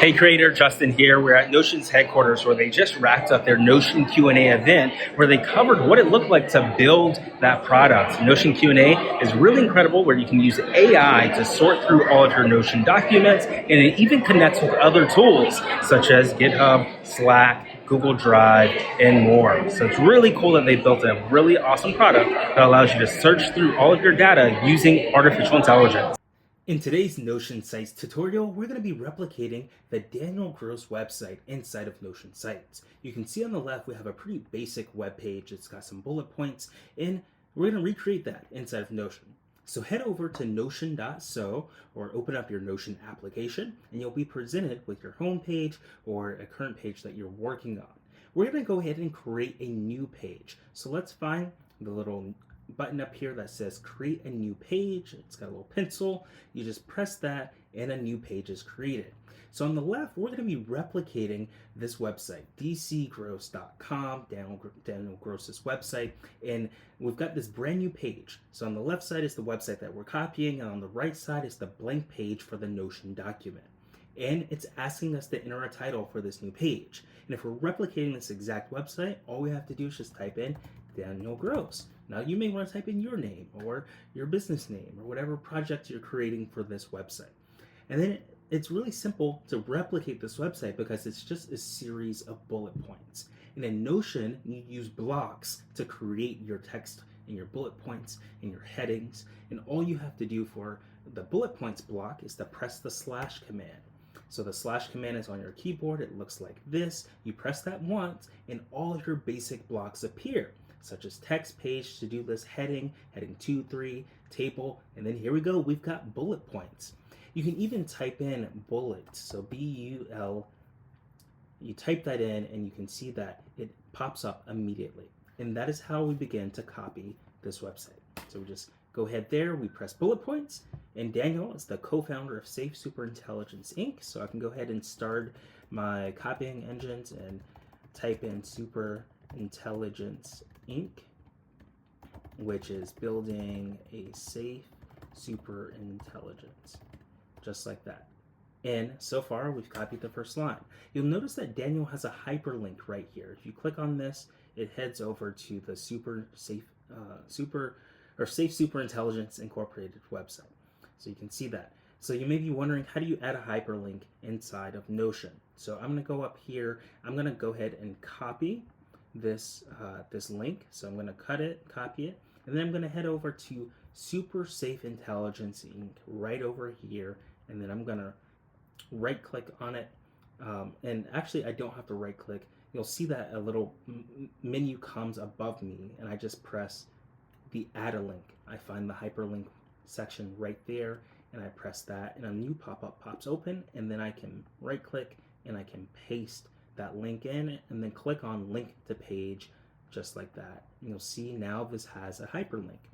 Hey creator, Justin here. We're at Notion's headquarters where they just wrapped up their Notion Q&A event where they covered what it looked like to build that product. Notion Q&A is really incredible where you can use AI to sort through all of your Notion documents, and it even connects with other tools such as GitHub, Slack, Google Drive, and more. So it's really cool that they built a really awesome product that allows you to search through all of your data using artificial intelligence. In today's Notion Sites tutorial, we're going to be replicating the Daniel Gross website inside of Notion Sites. You can see on the left we have a pretty basic web page. It's got some bullet points, and we're going to recreate that inside of Notion. So head over to notion.so or open up your Notion application, and you'll be presented with your home page or a current page that you're working on. We're going to go ahead and create a new page. So let's find the little button up here that says create a new page. It's got a little pencil. You just press that and a new page is created. So on the left, we're going to be replicating this website, dcgross.com, Daniel Gross's website, and we've got this brand new page. So on the left side is the website that we're copying, and on the right side is the blank page for the Notion document. And it's asking us to enter a title for this new page. And if we're replicating this exact website, all we have to do is just type in Daniel Gross. Now you may want to type in your name or your business name or whatever project you're creating for this website. And then it's really simple to replicate this website because it's just a series of bullet points. And in Notion, you use blocks to create your text and your bullet points and your headings. And all you have to do for the bullet points block is to press the slash command. So the slash command is on your keyboard. It looks like this. You press that once and all of your basic blocks appear, such as text, page, to-do list, heading 2, 3, table, and then here we go, we've got bullet points. You can even type in bullet, so B-U-L, you type that in and you can see that it pops up immediately. And that is how we begin to copy this website. So we just go ahead there, we press bullet points, and Daniel is the co-founder of Safe Superintelligence Inc. So I can go ahead and start my copying engines and type in Superintelligence Inc., which is building a safe superintelligence, just like that. And so far, we've copied the first line. You'll notice that Daniel has a hyperlink right here. If you click on this, it heads over to the Safe Superintelligence Incorporated website. So you can see that. So you may be wondering, how do you add a hyperlink inside of Notion? So I'm going to go up here. I'm going to go ahead and copy this link. So I'm going to copy it, and then I'm going to head over to Super Safe Intelligence Inc. right over here, and then I'm going to right click on it. And actually, I don't have to right click. You'll see that a little menu comes above me, and I just press the add a link. I find the hyperlink section right there, and I press that, and a new pop-up pops open, and then I can right click and I can paste that link in, and then click on link to page, just like that. And you'll see now this has a hyperlink.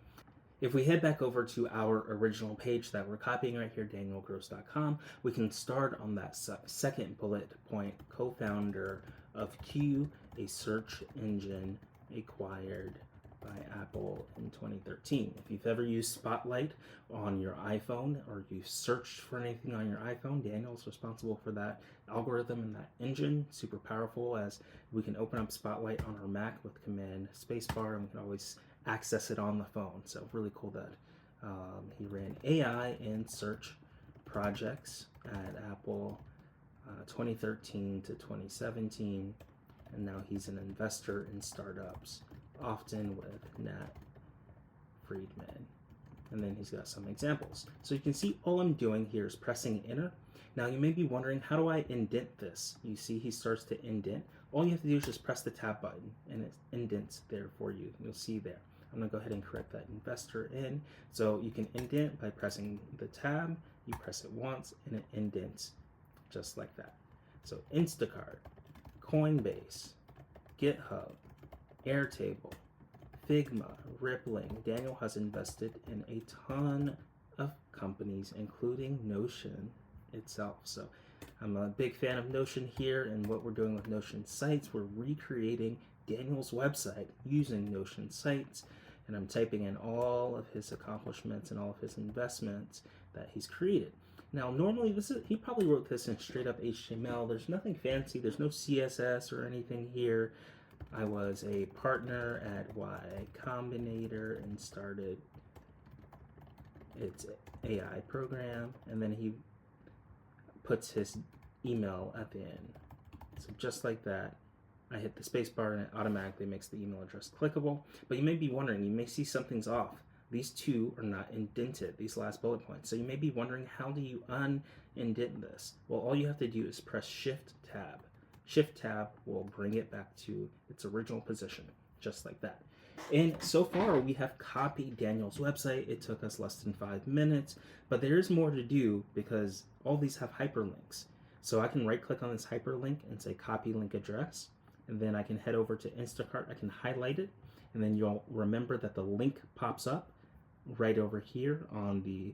If we head back over to our original page that we're copying right here, danielgross.com, we can start on that second bullet point, co-founder of Q, a search engine acquired by Apple in 2013. If you've ever used Spotlight on your iPhone or you've searched for anything on your iPhone, Daniel's responsible for that algorithm and that engine. Super powerful, as we can open up Spotlight on our Mac with Command Spacebar, and we can always access it on the phone. So really cool that he ran AI in search projects at Apple 2013 to 2017, and now he's an investor in startups, often with Nat Friedman. And then he's got some examples. So you can see all I'm doing here is pressing enter. Now you may be wondering, how do I indent this? You see he starts to indent. All you have to do is just press the tab button and it indents there for you. You'll see there. I'm gonna go ahead and correct that investor in. So you can indent by pressing the tab. You press it once and it indents just like that. So Instacart, Coinbase, GitHub, Airtable, Figma, Rippling. Daniel has invested in a ton of companies, including Notion itself. So I'm a big fan of Notion here, and what we're doing with Notion Sites, we're recreating Daniel's website using Notion Sites, and I'm typing in all of his accomplishments and all of his investments that he's created. Now, normally he probably wrote this in straight up HTML. There's nothing fancy. There's no CSS or anything here. I was a partner at Y Combinator and started its AI program, and then he puts his email at the end. So just like that, I hit the space bar and it automatically makes the email address clickable. But you may be wondering, you may see something's off. These two are not indented, these last bullet points. So you may be wondering, how do you un-indent this? Well, all you have to do is press Shift Tab. Shift Tab will bring it back to its original position, just like that. And so far, we have copied Daniel's website. It took us less than 5 minutes, but there is more to do because all these have hyperlinks. So I can right click on this hyperlink and say copy link address, and then I can head over to Instacart. I can highlight it, and then you'll remember that the link pops up right over here on the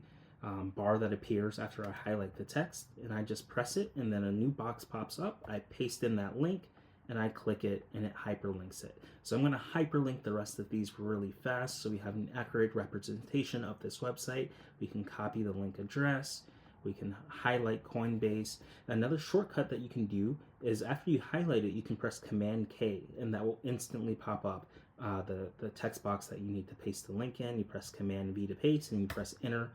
bar that appears after I highlight the text, and I just press it, and then a new box pops up. I paste in that link, and I click it, and it hyperlinks it. So I'm going to hyperlink the rest of these really fast so we have an accurate representation of this website. We can copy the link address. We can highlight Coinbase. Another shortcut that you can do is after you highlight it, you can press Command K, and that will instantly pop up the text box that you need to paste the link in. You press Command V to paste, and you press Enter,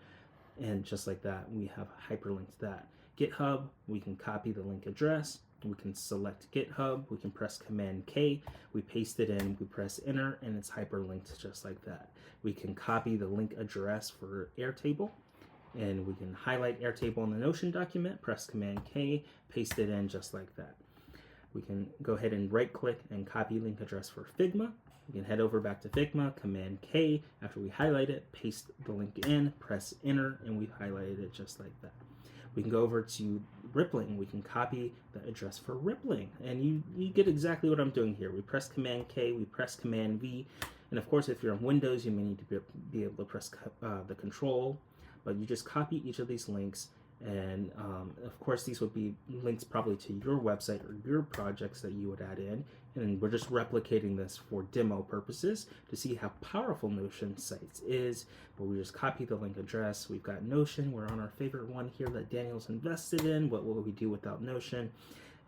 and just like that, we have hyperlinked that. GitHub, we can copy the link address. We can select GitHub. We can press Command K. We paste it in. We press Enter, and it's hyperlinked just like that. We can copy the link address for Airtable, and we can highlight Airtable in the Notion document, press Command K, paste it in just like that. We can go ahead and right click and copy link address for Figma. We can head over back to Figma, Command K, after we highlight it, paste the link in, press Enter, and we've highlighted it just like that. We can go over to Rippling. We can copy the address for Rippling, and you get exactly what I'm doing here. We press Command K, we press Command V, and of course if you're on Windows, you may need to be able to press the Control, but you just copy each of these links, and of course these would be links probably to your website or your projects that you would add in, and we're just replicating this for demo purposes to see how powerful Notion Sites is. But we just copy the link address. We've got Notion. We're on our favorite one here that Daniel's invested in. What will we do without Notion?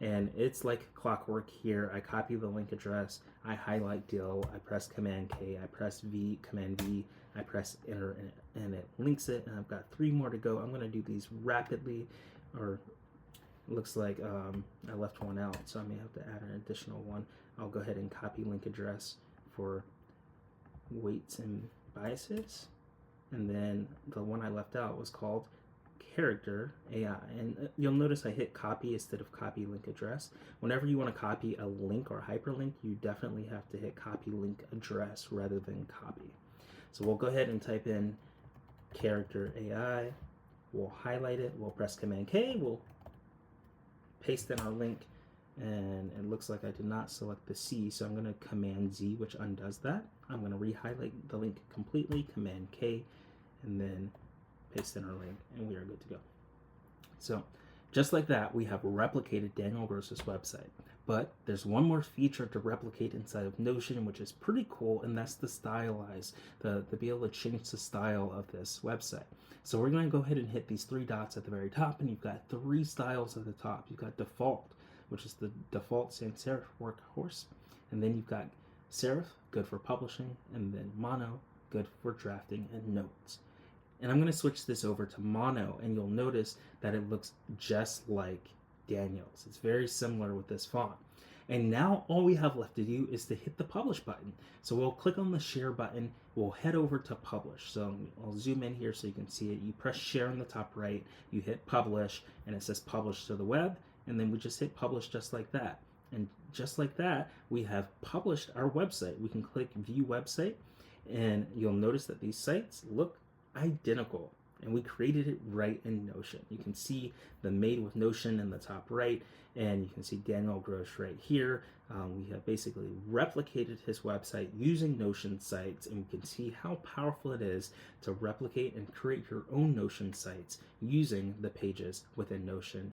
And it's like clockwork here. I copy the link address, I highlight deal, I press Command K, I press V, Command V, I press Enter, and it links it, and I've got 3 more to go. I'm going to do these rapidly, or it looks like I left one out, so I may have to add an additional one. I'll go ahead and copy link address for weights and biases, and then the one I left out was called character AI, and you'll notice I hit copy instead of copy link address. Whenever you want to copy a link or hyperlink, you definitely have to hit copy link address rather than copy. So we'll go ahead and type in character AI, we'll highlight it, we'll press Command K, we'll paste in our link, and it looks like I did not select the C, so I'm going to Command Z, which undoes that. I'm going to re-highlight the link completely, Command K, and then paste in our link, and we are good to go. So just like that, we have replicated Daniel Gross's website. But there's one more feature to replicate inside of Notion, which is pretty cool, and that's the stylize, the be able to change the style of this website. So we're going to go ahead and hit these 3 dots at the very top, and you've got 3 styles at the top. You've got default, which is the default sans serif workhorse, and then you've got serif, good for publishing, and then mono, good for drafting and notes. And I'm going to switch this over to mono, and you'll notice that it looks just like Daniel's. It's very similar with this font. And now all we have left to do is to hit the publish button. So we'll click on the share button, we'll head over to publish. So I'll zoom in here so you can see it. You press share in the top right, you hit publish, and it says publish to the web, and then we just hit publish just like that. And just like that, we have published our website. We can click view website, and you'll notice that these sites look identical, and we created it right in Notion. You can see the made with Notion in the top right, and you can see Daniel Gross right here. We have basically replicated his website using Notion sites, and we can see how powerful it is to replicate and create your own Notion sites using the pages within Notion